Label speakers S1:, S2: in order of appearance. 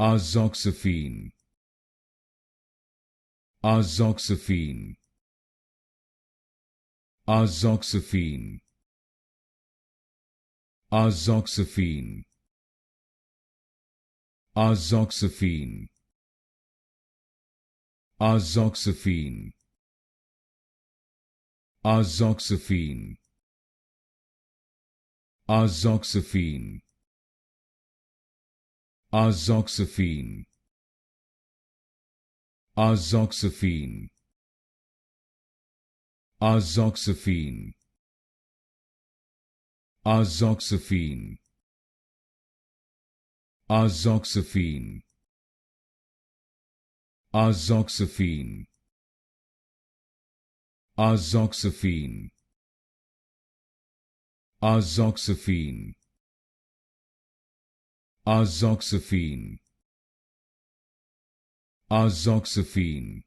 S1: Arzoxifene, Arzoxifene, Arzoxifene, Arzoxifene, Arzoxifene, Arzoxifene, Arzoxifene, Arzoxifene, Arzoxifene, Arzoxifene, Arzoxifene, Arzoxifene, Arzoxifene, Arzoxifene, Arzoxifene, Arzoxifene, Arzoxifene, Arzoxifene,